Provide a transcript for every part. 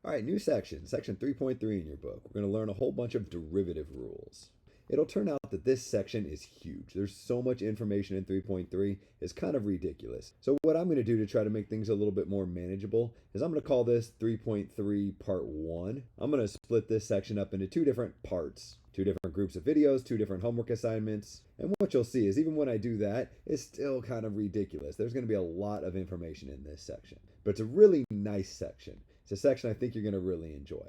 All right, new section, section 3.3 in your book. We're going to learn a whole bunch of derivative rules. It'll turn out that this section is huge. There's so much information in 3.3, it's kind of ridiculous. So what I'm going to do to try to make things a little bit more manageable is I'm going to call this 3.3 part 1. I'm going to split this section up into two different parts, two different groups of videos, two different homework assignments. And what you'll see is even when I do that, it's still kind of ridiculous. There's going to be a lot of information in this section, but it's a really nice section. It's a section I think you're going to really enjoy.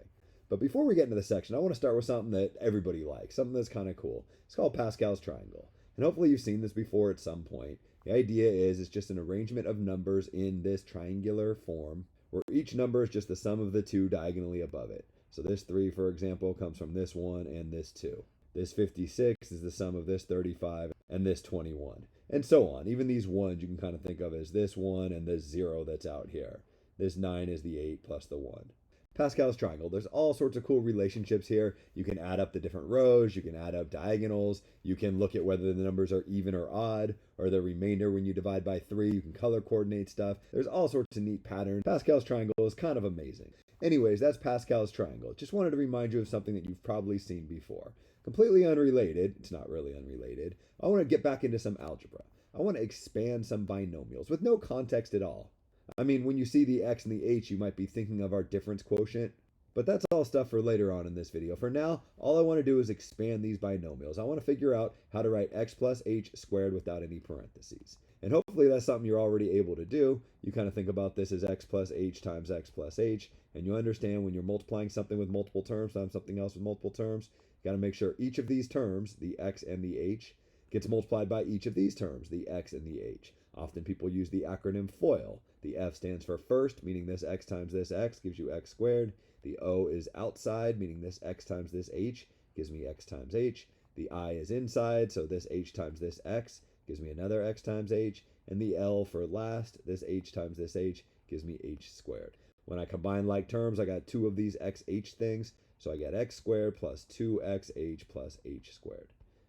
But before we get into the section, I want to start with something that everybody likes, something that's kind of cool. It's called Pascal's triangle. And hopefully you've seen this before at some point. The idea is it's just an arrangement of numbers in this triangular form where each number is just the sum of the two diagonally above it. So this 3, for example, comes from this 1 and this 2. This 56 is the sum of this 35 and this 21. And so on. Even these 1s you can kind of think of as this 1 and this 0 that's out here. This 9 is the 8 plus the 1. Pascal's triangle. There's all sorts of cool relationships here. You can add up the different rows. You can add up diagonals. You can look at whether the numbers are even or odd, or the remainder when you divide by 3. You can color coordinate stuff. There's all sorts of neat patterns. Pascal's triangle is kind of amazing. Anyways, that's Pascal's triangle. Just wanted to remind you of something that you've probably seen before. Completely unrelated. It's not really unrelated. I want to get back into some algebra. I want to expand some binomials with no context at all. I mean, when you see the x and the h, you might be thinking of our difference quotient, but that's all stuff for later on in this video. For now, all I want to do is expand these binomials. I want to figure out how to write x plus h squared without any parentheses. And hopefully that's something you're already able to do. You kind of think about this as x plus h times x plus h, and you understand when you're multiplying something with multiple terms times something else with multiple terms, you got to make sure each of these terms, the x and the h, gets multiplied by each of these terms, the x and the h. Often people use the acronym FOIL. The F stands for first, meaning this x times this x gives you x squared. The O is outside, meaning this x times this h gives me x times h. The I is inside, so this h times this x gives me another x times h. And the L for last, this h times this h gives me h squared. When I combine like terms, I got two of these xh things, so I get x squared plus 2xh plus h squared.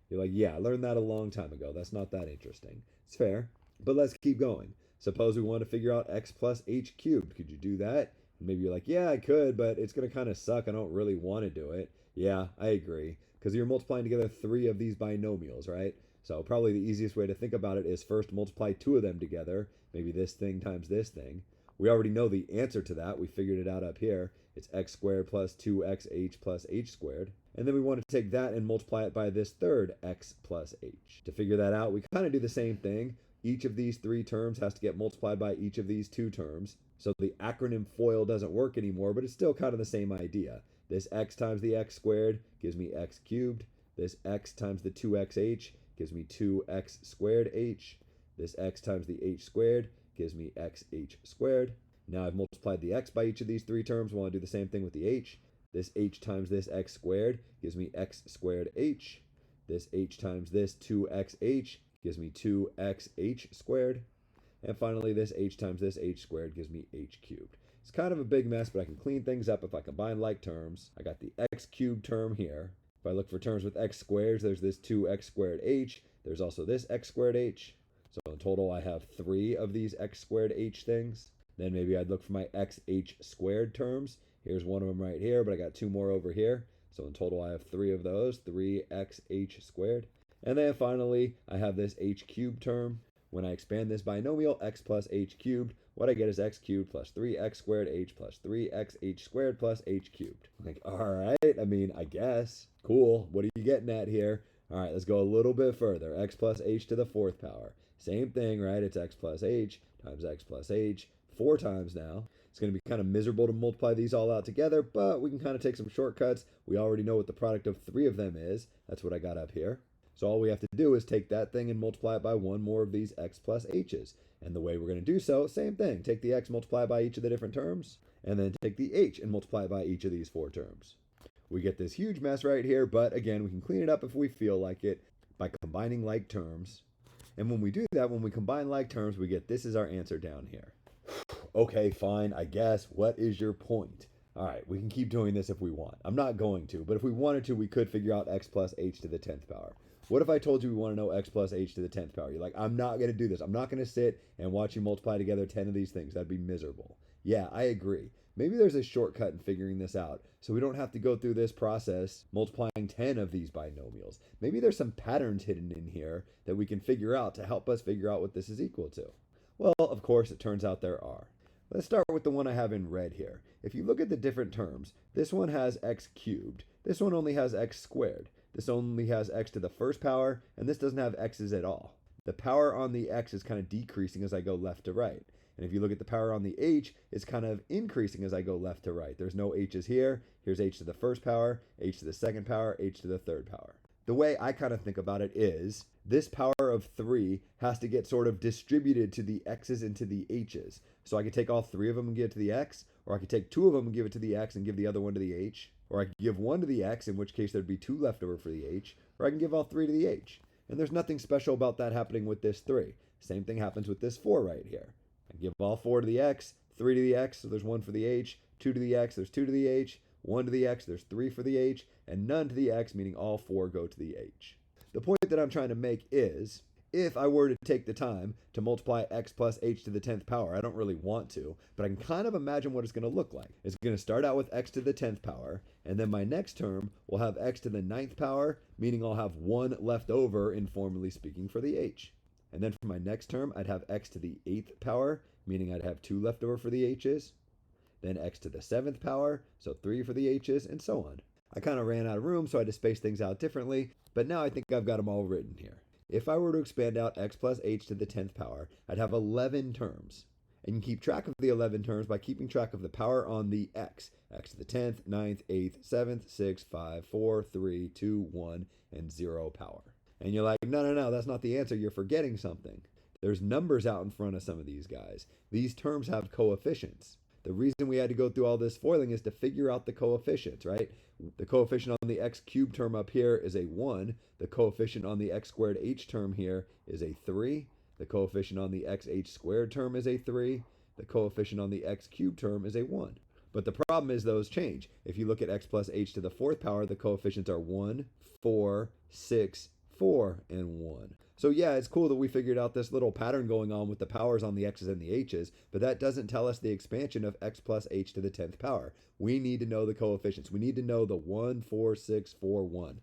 You're like, yeah, I learned that a long time ago. That's not that interesting. It's fair, but let's keep going. Suppose we want to figure out x plus h cubed. Could you do that? And maybe you're like, yeah, I could, but it's going to kind of suck. I don't really want to do it. Yeah, I agree. Because you're multiplying together 3 of these binomials, right? So probably the easiest way to think about it is first multiply 2 of them together. Maybe this thing times this thing. We already know the answer to that. We figured it out up here. It's x squared plus 2xh plus h squared. And then we want to take that and multiply it by this third x plus h. To figure that out, we kind of do the same thing. Each of these 3 terms has to get multiplied by each of these 2 terms. So the acronym FOIL doesn't work anymore, but it's still kind of the same idea. This x times the x squared gives me x cubed. This x times the 2xh gives me 2x squared h. This x times the h squared gives me xh squared. Now I've multiplied the x by each of these 3 terms. I want to do the same thing with the h. This h times this x squared gives me x squared h. This h times this 2xh gives me 2xh squared. And finally, this h times this h squared gives me h cubed. It's kind of a big mess, but I can clean things up if I combine like terms. I got the x cubed term here. If I look for terms with x squares, there's this 2x squared h. There's also this x squared h. So in total, I have 3 of these x squared h things. Then maybe I'd look for my xh squared terms. Here's one of them right here, but I got 2 more over here. So in total, I have 3 of those, 3xh squared. And then finally, I have this h cubed term. When I expand this binomial, x plus h cubed, what I get is x cubed plus 3x squared h plus 3xh squared plus h cubed. Like, all right, I mean, I guess. Cool. What are you getting at here? All right, let's go a little bit further. X plus h to the 4th power. Same thing, right? It's x plus h times x plus h 4 times now. It's going to be kind of miserable to multiply these all out together, but we can kind of take some shortcuts. We already know what the product of 3 of them is. That's what I got up here. So all we have to do is take that thing and multiply it by 1 more of these x plus h's. And the way we're going to do so, same thing. Take the x, multiply it by each of the different terms, and then take the h and multiply it by each of these 4 terms. We get this huge mess right here, but again, we can clean it up if we feel like it by combining like terms. And when we do that, when we combine like terms, we get this is our answer down here. Okay, fine, I guess. What is your point? All right, we can keep doing this if we want. I'm not going to, but if we wanted to, we could figure out x plus h to the 10th power. What if I told you we want to know x plus h to the 10th power? You're like, I'm not going to do this. I'm not going to sit and watch you multiply together 10 of these things. That'd be miserable. Yeah, I agree. maybe there's a shortcut in figuring this out, so we don't have to go through this process multiplying 10 of these binomials. Maybe there's some patterns hidden in here that we can figure out to help us figure out what this is equal to. Well, of course, it turns out there are. Let's start with the one I have in red here. If you look at the different terms, this one has x cubed. This one only has x squared. This only has x to the first power, and this doesn't have x's at all. The power on the x is kind of decreasing as I go left to right. And if you look at the power on the h, it's kind of increasing as I go left to right. There's no h's here. Here's h to the first power, h to the second power, h to the third power. The way I kind of think about it is this power of 3 has to get sort of distributed to the x's and to the h's. So I could take all 3 of them and give it to the x, or I could take 2 of them and give it to the x and give the other one to the h, or I could give 1 to the x, in which case there'd be 2 left over for the h, or I can give all 3 to the h. And there's nothing special about that happening with this 3. Same thing happens with this 4 right here. I give all 4 to the x, 3 to the x, so there's 1 for the h, 2 to the x, there's 2 to the h, 1 to the x, there's 3 for the h, and none to the x, meaning all 4 go to the h. The point that I'm trying to make is, if I were to take the time to multiply x plus h to the 10th power, I don't really want to, but I can kind of imagine what it's going to look like. It's going to start out with x to the 10th power, and then my next term will have x to the 9th power, meaning I'll have 1 left over, informally speaking, for the h. And then for my next term, I'd have x to the 8th power, meaning I'd have 2 left over for the h's. Then x to the 7th power, so 3 for the h's, and so on. I kind of ran out of room, so I had to space things out differently, but now I think I've got them all written here. If I were to expand out x plus h to the 10th power, I'd have 11 terms. And you can keep track of the 11 terms by keeping track of the power on the x. X to the 10th, 9th, 8th, 7th, 6, 5, 4, 3, 2, 1, and 0 power. And you're like, no, that's not the answer. You're forgetting something. There's numbers out in front of some of these guys. These terms have coefficients. The reason we had to go through all this foiling is to figure out the coefficients, right? The coefficient on the x cubed term up here is a 1. The coefficient on the x squared h term here is a 3. The coefficient on the xh squared term is a 3. The coefficient on the x cubed term is a 1. But the problem is those change. If you look at x plus h to the 4th power, the coefficients are 1, 4, 6, 4, and 1. So yeah, it's cool that we figured out this little pattern going on with the powers on the x's and the h's, but that doesn't tell us the expansion of x plus h to the 10th power. We need to know the coefficients. We need to know the 1, 4, 6, 4, 1.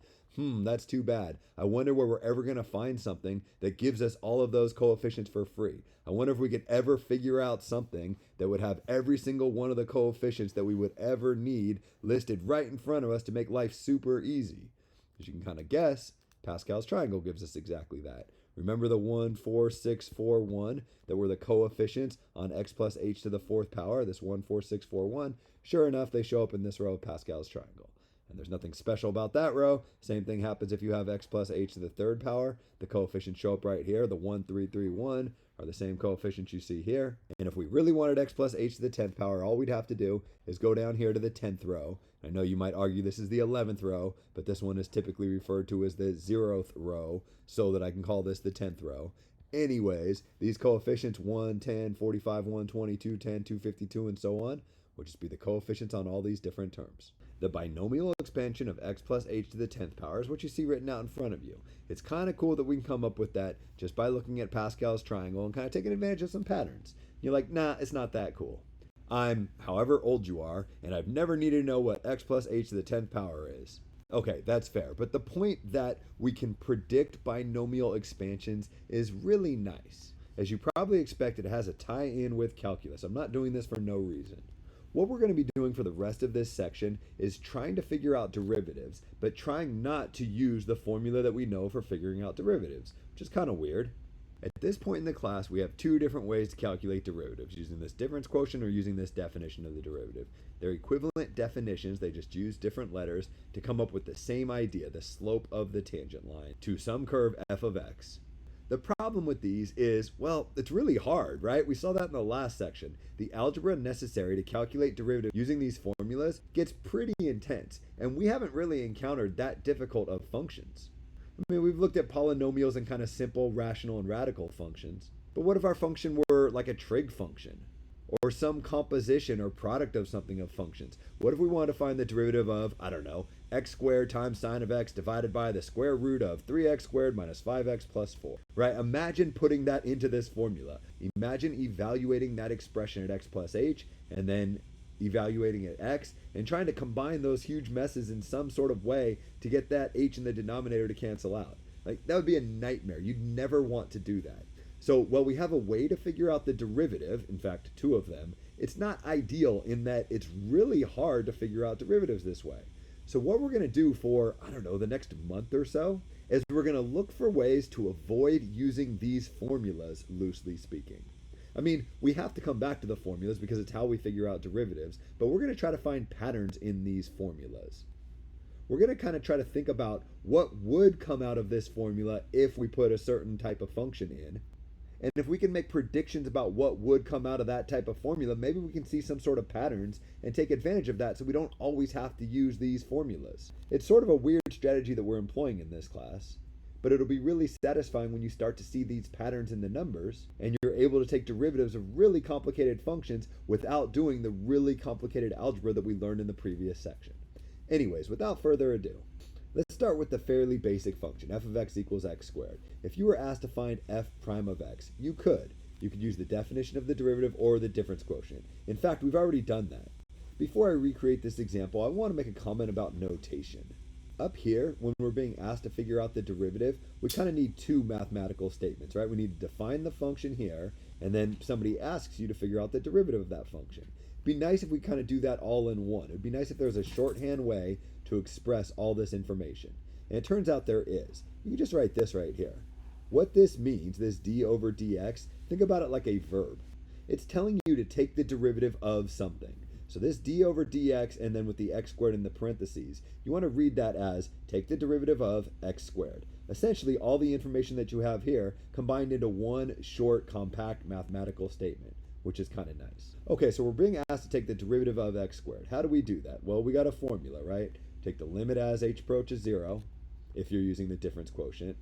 That's too bad. I wonder where we're ever going to find something that gives us all of those coefficients for free. I wonder if we could ever figure out something that would have every single one of the coefficients that we would ever need listed right in front of us to make life super easy. As you can kind of guess, Pascal's triangle gives us exactly that. Remember the 1, 4, 6, 4, 1 that were the coefficients on x plus h to the 4th power, this 1, 4, 6, 4, 1? Sure enough, they show up in this row of Pascal's triangle. And there's nothing special about that row. Same thing happens if you have x plus h to the 3rd power. The coefficients show up right here. The 1, 3, 3, 1 are the same coefficients you see here. And if we really wanted x plus h to the 10th power, all we'd have to do is go down here to the 10th row. I know you might argue this is the 11th row, but this one is typically referred to as the 0th row, so that I can call this the 10th row. Anyways, these coefficients 1, 10, 45, 1, 22, 10, 252, and so on would just be the coefficients on all these different terms. The binomial expansion of x plus h to the 10th power is what you see written out in front of you. It's kind of cool that we can come up with that just by looking at Pascal's triangle and kind of taking advantage of some patterns. You're like, nah, it's not that cool. I'm however old you are, and I've never needed to know what x plus h to the 10th power is. Okay, that's fair, but the point that we can predict binomial expansions is really nice. As you probably expect, it has a tie-in with calculus. I'm not doing this for no reason. What we're going to be doing for the rest of this section is trying to figure out derivatives, but trying not to use the formula that we know for figuring out derivatives, which is kind of weird. At this point in the class, we have 2 different ways to calculate derivatives, using this difference quotient or using this definition of the derivative. They're equivalent definitions, they just use different letters to come up with the same idea, the slope of the tangent line, to some curve f of x. The problem with these is, well, it's really hard, right? We saw that in the last section. The algebra necessary to calculate derivatives using these formulas gets pretty intense, and we haven't really encountered that difficult of functions. I mean, we've looked at polynomials and kind of simple rational and radical functions. But what if our function were like a trig function? Or some composition or product of something of functions? What if we wanted to find the derivative of, I don't know, x squared times sine of x divided by the square root of 3x squared minus 5x plus 4? Right? Imagine putting that into this formula. Imagine evaluating that expression at x plus h and then evaluating at x, and trying to combine those huge messes in some sort of way to get that h in the denominator to cancel out. Like, that would be a nightmare. You'd never want to do that. So while we have a way to figure out the derivative, in fact, two of them, it's not ideal in that it's really hard to figure out derivatives this way. So what we're going to do for, I don't know, the next month or so, is we're going to look for ways to avoid using these formulas, loosely speaking. I mean, we have to come back to the formulas because it's how we figure out derivatives, but we're going to try to find patterns in these formulas. We're going to kind of try to think about what would come out of this formula if we put a certain type of function in. And if we can make predictions about what would come out of that type of formula, maybe we can see some sort of patterns and take advantage of that so we don't always have to use these formulas. It's sort of a weird strategy that we're employing in this class, but it'll be really satisfying when you start to see these patterns in the numbers and you're able to take derivatives of really complicated functions without doing the really complicated algebra that we learned in the previous section. Anyways, without further ado, let's start with the fairly basic function, f of x equals x squared. If you were asked to find f prime of x, you could. You could use the definition of the derivative or the difference quotient. In fact, we've already done that. Before I recreate this example, I want to make a comment about notation. Up here, when we're being asked to figure out the derivative, we kind of need two mathematical statements, right? We need to define the function here, and then somebody asks you to figure out the derivative of that function. It'd be nice if we kind of do that all in one. It'd be nice if there was a shorthand way to express all this information. And it turns out there is. You can just write this right here. What this means, this d over dx, think about it like a verb. It's telling you to take the derivative of something. So this d over dx, and then with the x squared in the parentheses, you want to read that as take the derivative of x squared. Essentially, all the information that you have here combined into one short, compact mathematical statement, which is kind of nice. Okay, so we're being asked to take the derivative of x squared. How do we do that? Well, we got a formula, right? Take the limit as h approaches 0, if you're using the difference quotient,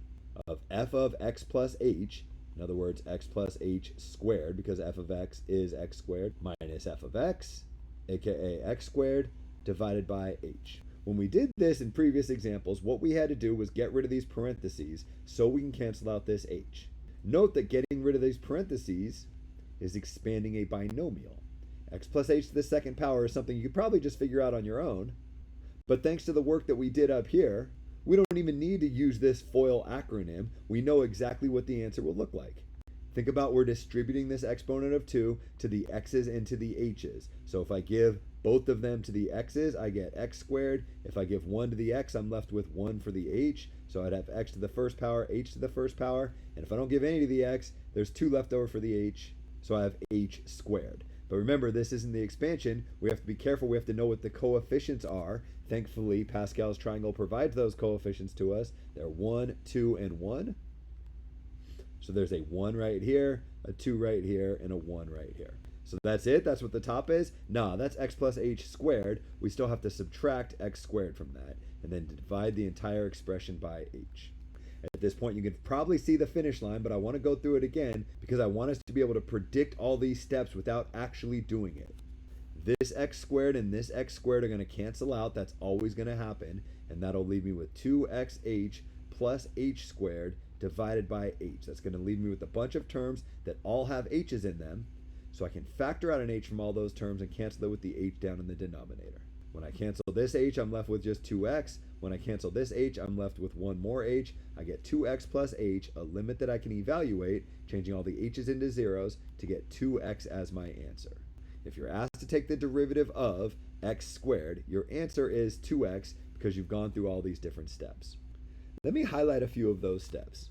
of f of x plus h, in other words, x plus h squared, because f of x is x squared, minus f of x, aka x squared, divided by h. When we did this in previous examples, what we had to do was get rid of these parentheses so we can cancel out this h. Note that getting rid of these parentheses is expanding a binomial. X plus h to the second power is something you could probably just figure out on your own, but thanks to the work that we did up here, we don't even need to use this FOIL acronym. We know exactly what the answer will look like. Think about we're distributing this exponent of 2 to the x's and to the h's. So if I give both of them to the x's, I get x squared. If I give 1 to the x, I'm left with 1 for the h. So I'd have x to the first power, h to the first power. And if I don't give any to the x, there's 2 left over for the h. So I have h squared. But remember, this isn't the expansion. We have to be careful. We have to know what the coefficients are. Thankfully, Pascal's triangle provides those coefficients to us. They're 1, 2, and 1. So there's a 1 right here, a 2 right here, and a 1 right here. So that's it? That's what the top is? Nah, that's x plus h squared. We still have to subtract x squared from that, and then divide the entire expression by h. At this point, you can probably see the finish line, but I want to go through it again because I want us to be able to predict all these steps without actually doing it. This x squared and this x squared are going to cancel out. That's always going to happen, and that'll leave me with 2xh plus h squared divided by h. That's going to leave me with a bunch of terms that all have h's in them, so I can factor out an h from all those terms and cancel it with the h down in the denominator. When I cancel this h, I'm left with just 2x. When I cancel this h, I'm left with one more h. I get 2x plus h, a limit that I can evaluate, changing all the h's into zeros to get 2x as my answer. If you're asked to take the derivative of x squared, your answer is 2x because you've gone through all these different steps. Let me highlight a few of those steps.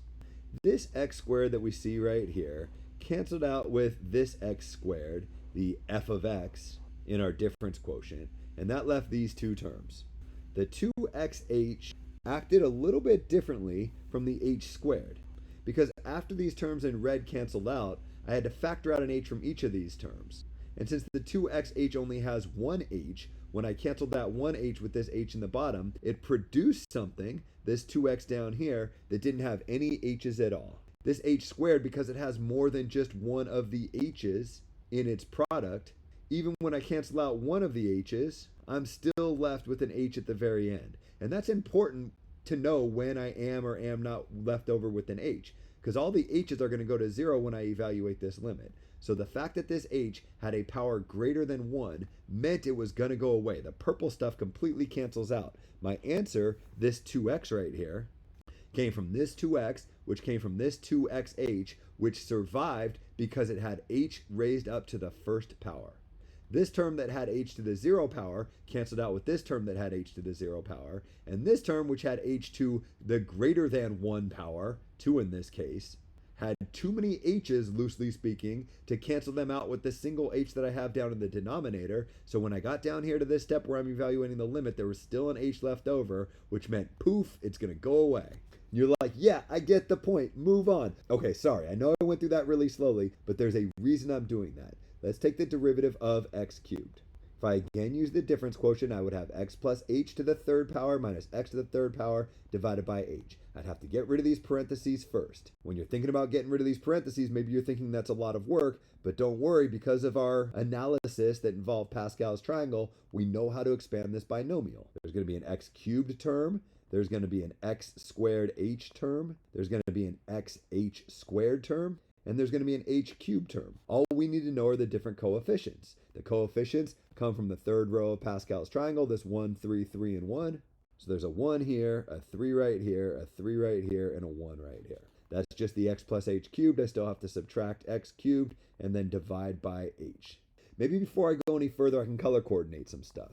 This x squared that we see right here canceled out with this x squared, the f of x, in our difference quotient, and that left these two terms. The 2xh acted a little bit differently from the h squared, because after these terms in red canceled out, I had to factor out an h from each of these terms. And since the 2xh only has one h, when I canceled that one h with this h in the bottom, it produced something, this 2x down here, that didn't have any h's at all. This h squared, because it has more than just one of the h's in its product, even when I cancel out one of the h's, I'm still left with an h at the very end. And that's important to know when I am or am not left over with an h, because all the h's are going to go to 0 when I evaluate this limit. So the fact that this h had a power greater than 1 meant it was going to go away. The purple stuff completely cancels out. My answer, this 2x right here, came from this 2x, which came from this 2xh, which survived because it had h raised up to the first power. This term that had h to the 0 power canceled out with this term that had h to the 0 power, and this term, which had h to the greater than 1 power, 2 in this case, had too many h's, loosely speaking, to cancel them out with the single h that I have down in the denominator. So when I got down here to this step where I'm evaluating the limit, there was still an h left over, which meant poof, it's going to go away. You're like, yeah, I get the point. Move on. Okay, sorry. I know I went through that really slowly, but there's a reason I'm doing that. Let's take the derivative of x cubed. If I again use the difference quotient, I would have x plus h to the third power minus x to the third power divided by h. I'd have to get rid of these parentheses first. When you're thinking about getting rid of these parentheses, maybe you're thinking that's a lot of work, but don't worry, because of our analysis that involved Pascal's triangle, we know how to expand this binomial. There's going to be an x cubed term. There's going to be an x squared h term. There's going to be an xh squared term. And there's going to be an h cubed term. All we need to know are the different coefficients. The coefficients come from the third row of Pascal's triangle, this 1, 3, 3, and 1. So there's a 1 here, a 3 right here, a 3 right here, and a 1 right here. That's just the x plus h cubed. I still have to subtract x cubed and then divide by h. Maybe before I go any further, I can color coordinate some stuff.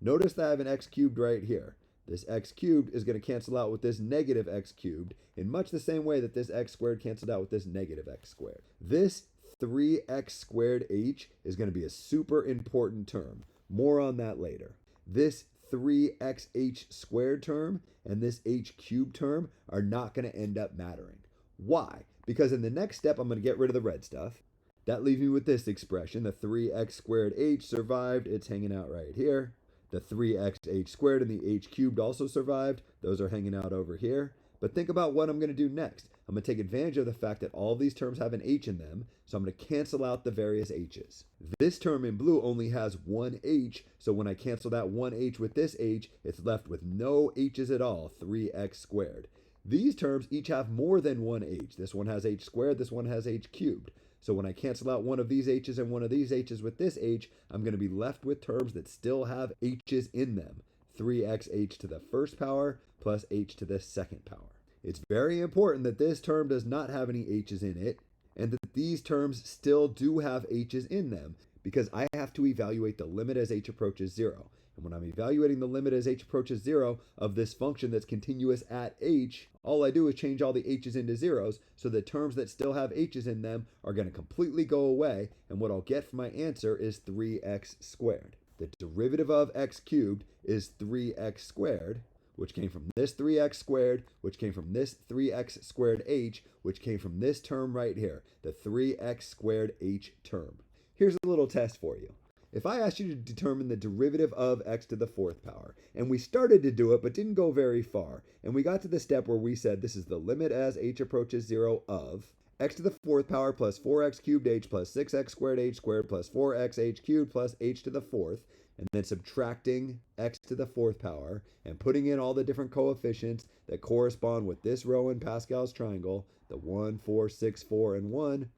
Notice that I have an x cubed right here. This x cubed is going to cancel out with this negative x cubed in much the same way that this x squared canceled out with this negative x squared. This 3x squared h is going to be a super important term. More on that later. This 3xh squared term and this h cubed term are not going to end up mattering. Why? Because in the next step, I'm going to get rid of the red stuff. That leaves me with this expression. The 3x squared h survived. It's hanging out right here. The 3xh squared and the h cubed also survived. Those are hanging out over here. But think about what I'm going to do next. I'm going to take advantage of the fact that all of these terms have an h in them, so I'm going to cancel out the various h's. This term in blue only has one h, so when I cancel that one h with this h, it's left with no h's at all, 3x squared. These terms each have more than one h. This one has h squared, this one has h cubed. So when I cancel out one of these h's and one of these h's with this h, I'm going to be left with terms that still have h's in them. 3xh to the first power plus h to the second power. It's very important that this term does not have any h's in it, and that these terms still do have h's in them, because I have to evaluate the limit as h approaches 0. And when I'm evaluating the limit as h approaches 0 of this function that's continuous at h, all I do is change all the h's into zeros, so the terms that still have h's in them are going to completely go away, and what I'll get for my answer is 3x squared. The derivative of x cubed is 3x squared, which came from this 3x squared, which came from this 3x squared h, which came from this term right here, the 3x squared h term. Here's a little test for you. If I asked you to determine the derivative of x to the fourth power, and we started to do it but didn't go very far, and we got to the step where we said this is the limit as h approaches 0 of x to the fourth power plus 4x cubed h plus 6x squared h squared plus 4x h cubed plus h to the fourth, and then subtracting x to the fourth power and putting in all the different coefficients that correspond with this row in Pascal's triangle, the 1, 4, 6, 4, and 1,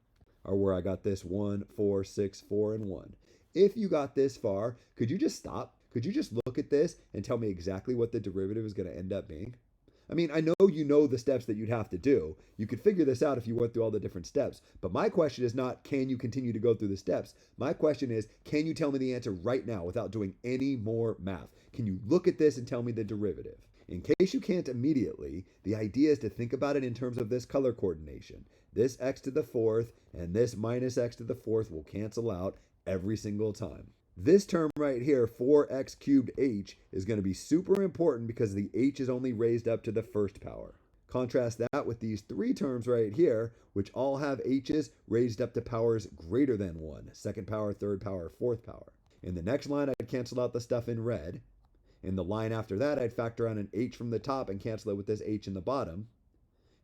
are where I got this 1, 4, 6, 4, and 1. If you got this far, could you just stop? Could you just look at this and tell me exactly what the derivative is going to end up being? I mean, I know you know the steps that you'd have to do. You could figure this out if you went through all the different steps. But my question is not, can you continue to go through the steps? My question is, can you tell me the answer right now without doing any more math? Can you look at this and tell me the derivative? In case you can't immediately, the idea is to think about it in terms of this color coordination. This x to the fourth and this minus x to the fourth will cancel out every single time. This term right here, 4x cubed h, is going to be super important because the h is only raised up to the first power. Contrast that with these three terms right here, which all have h's raised up to powers greater than 1, second power, third power, fourth power. In the next line, I'd cancel out the stuff in red. In the line after that, I'd factor on an h from the top and cancel it with this h in the bottom.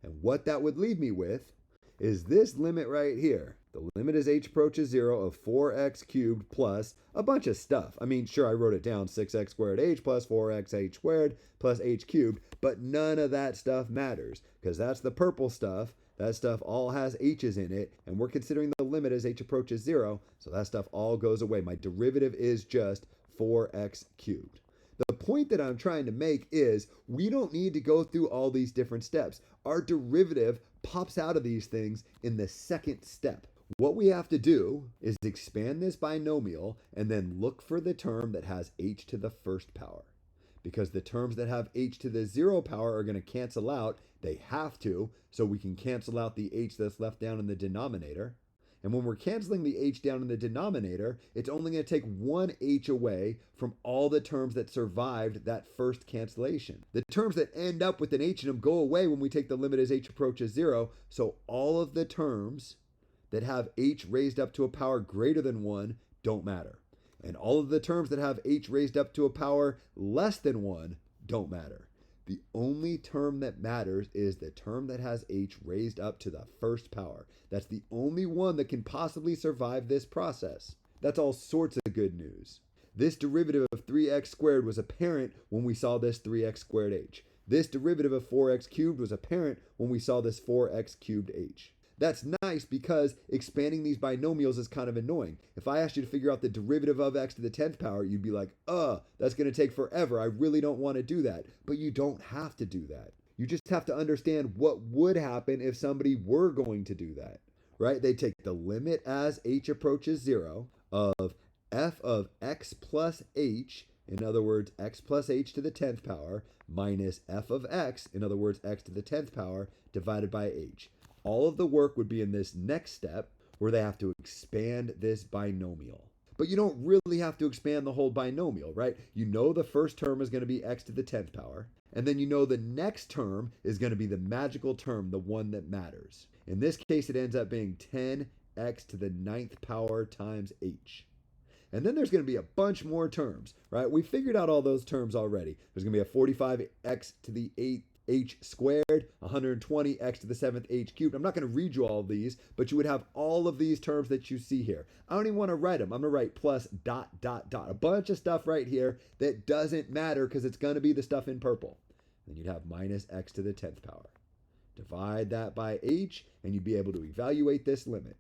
And what that would leave me with is this limit right here. The limit as h approaches 0 of 4x cubed plus a bunch of stuff. I mean, sure, I wrote it down, 6x squared h plus 4x h squared plus h cubed, but none of that stuff matters because that's the purple stuff. That stuff all has h's in it, and we're considering the limit as h approaches 0, so that stuff all goes away. My derivative is just 4x cubed. The point that I'm trying to make is we don't need to go through all these different steps. Our derivative pops out of these things in the second step. What we have to do is expand this binomial and then look for the term that has h to the first power. Because the terms that have h to the 0 power are going to cancel out. They have to, so we can cancel out the h that's left down in the denominator. And when we're canceling the h down in the denominator, it's only going to take one h away from all the terms that survived that first cancellation. The terms that end up with an h in them go away when we take the limit as h approaches 0, so all of the terms that have h raised up to a power greater than 1 don't matter. And all of the terms that have h raised up to a power less than 1 don't matter. The only term that matters is the term that has h raised up to the first power. That's the only one that can possibly survive this process. That's all sorts of good news. This derivative of 3x squared was apparent when we saw this 3x squared h. This derivative of 4x cubed was apparent when we saw this 4x cubed h. That's nice because expanding these binomials is kind of annoying. If I asked you to figure out the derivative of x to the 10th power, you'd be like, that's going to take forever. I really don't want to do that. But you don't have to do that. You just have to understand what would happen if somebody were going to do that, right? They take the limit as h approaches 0 of f of x plus h, in other words, x plus h to the 10th power, minus f of x, in other words, x to the 10th power, divided by h. All of the work would be in this next step where they have to expand this binomial. But you don't really have to expand the whole binomial, right? You know the first term is going to be x to the 10th power. And then you know the next term is going to be the magical term, the one that matters. In this case, it ends up being 10x to the 9th power times h. And then there's going to be a bunch more terms, right? We figured out all those terms already. There's going to be a 45x to the 8th h squared, 120x to the 7th h cubed. I'm not going to read you all of these, but you would have all of these terms that you see here. I don't even want to write them. I'm going to write plus dot dot dot. A bunch of stuff right here that doesn't matter because it's going to be the stuff in purple. Then you'd have minus x to the 10th power. Divide that by h, and you'd be able to evaluate this limit.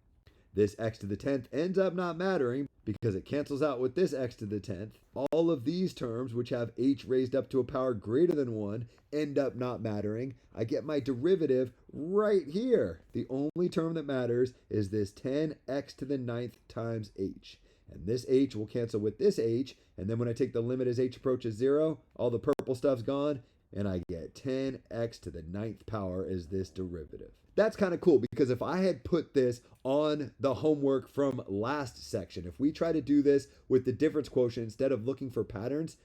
This x to the 10th ends up not mattering because it cancels out with this x to the 10th. All of these terms, which have h raised up to a power greater than 1, end up not mattering. I get my derivative right here. The only term that matters is this 10x to the 9th times h. And this h will cancel with this h, and then when I take the limit as h approaches 0, all the purple stuff's gone, and I get 10x to the 9th power as this derivative. That's kind of cool because if I had put this on the homework from last section, if we try to do this with the difference quotient instead of looking for patterns,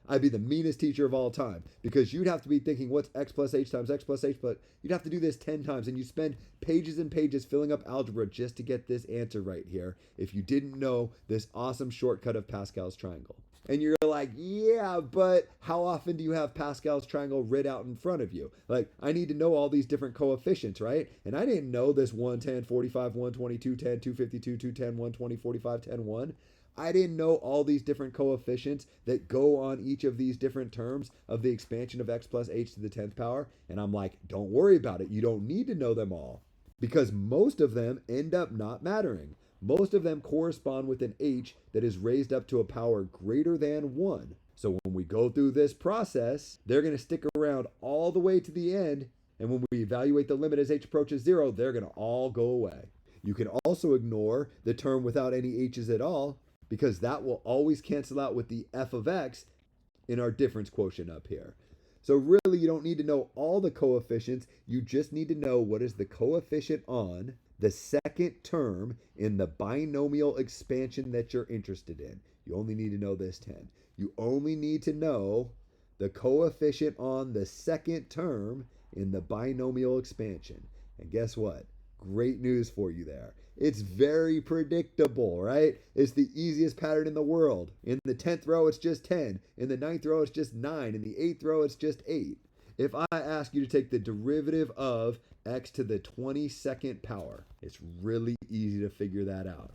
I'd be the meanest teacher of all time because you'd have to be thinking what's x plus h times x plus h, but you'd have to do this 10 times and you spend pages and pages filling up algebra just to get this answer right here if you didn't know this awesome shortcut of Pascal's triangle. And you're like, yeah, but how often do you have Pascal's triangle writ out in front of you? Like, I need to know all these different coefficients, right? And I didn't know this 1, 10, 45, 1, 22, 10, 252, 210, 1, 20, 45, 10, 1. I didn't know all these different coefficients that go on each of these different terms of the expansion of x plus h to the 10th power. And I'm like, don't worry about it. You don't need to know them all because most of them end up not mattering. Most of them correspond with an h that is raised up to a power greater than 1. So when we go through this process, they're going to stick around all the way to the end. And when we evaluate the limit as h approaches 0, they're going to all go away. You can also ignore the term without any h's at all because that will always cancel out with the f of x in our difference quotient up here. So really, you don't need to know all the coefficients. You just need to know what is the coefficient on the second term in the binomial expansion that you're interested in. You only need to know this 10. You only need to know the coefficient on the second term in the binomial expansion. And guess what? Great news for you there. It's very predictable, right? It's the easiest pattern in the world. In the 10th row, it's just 10. In the 9th row, it's just 9. In the 8th row, it's just 8. If I ask you to take the derivative of x to the 22nd power, it's really easy to figure that out.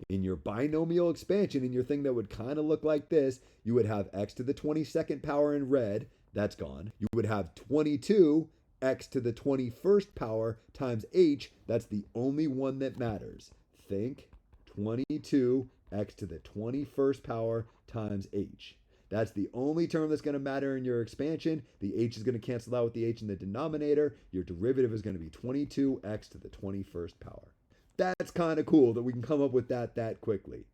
In your binomial expansion, in your thing that would kind of look like this, you would have x to the 22nd power in red. That's gone. You would have 22 x to the 21st power times h, that's the only one that matters. Think 22 x to the 21st power times h. That's the only term that's going to matter in your expansion. The h is going to cancel out with the h in the denominator. Your derivative is going to be 22x to the 21st power. That's kind of cool that we can come up with that quickly.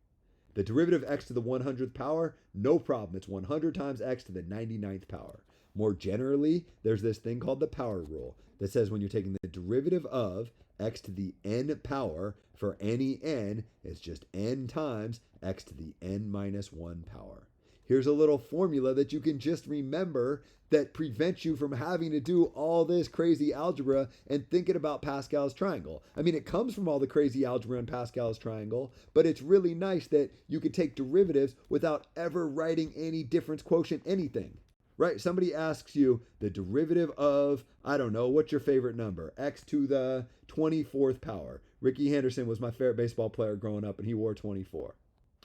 The derivative of x to the 100th power, no problem. It's 100 times x to the 99th power. More generally, there's this thing called the power rule that says when you're taking the derivative of x to the n power for any n, it's just n times x to the n minus 1 power. Here's a little formula that you can just remember that prevents you from having to do all this crazy algebra and thinking about Pascal's triangle. I mean, it comes from all the crazy algebra in Pascal's triangle, but it's really nice that you can take derivatives without ever writing any difference quotient anything. Right? Somebody asks you the derivative of, I don't know, what's your favorite number? X to the 24th power. Ricky Henderson was my favorite baseball player growing up, and he wore 24.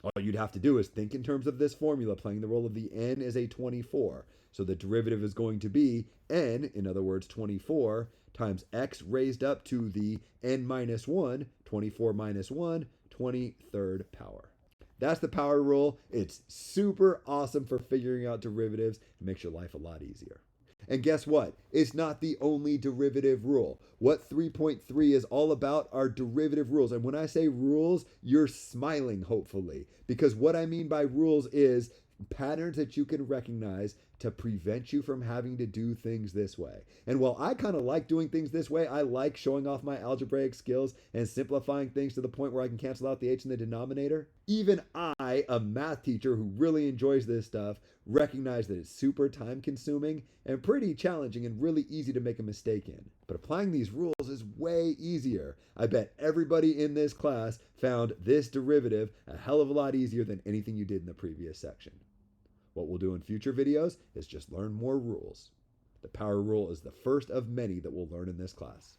All you'd have to do is think in terms of this formula, playing the role of the n as a 24. So the derivative is going to be n, in other words, 24, times x raised up to the n minus 1, 24 minus 1, 23rd power. That's the power rule. It's super awesome for figuring out derivatives. It makes your life a lot easier. And guess what? It's not the only derivative rule. What 3.3 is all about are derivative rules. And when I say rules, you're smiling, hopefully. Because what I mean by rules is patterns that you can recognize to prevent you from having to do things this way. And while I kind of like doing things this way, I like showing off my algebraic skills and simplifying things to the point where I can cancel out the h in the denominator. Even I, a math teacher who really enjoys this stuff, recognize that it's super time consuming and pretty challenging and really easy to make a mistake in. But applying these rules is way easier. I bet everybody in this class found this derivative a hell of a lot easier than anything you did in the previous section. What we'll do in future videos is just learn more rules. The power rule is the first of many that we'll learn in this class.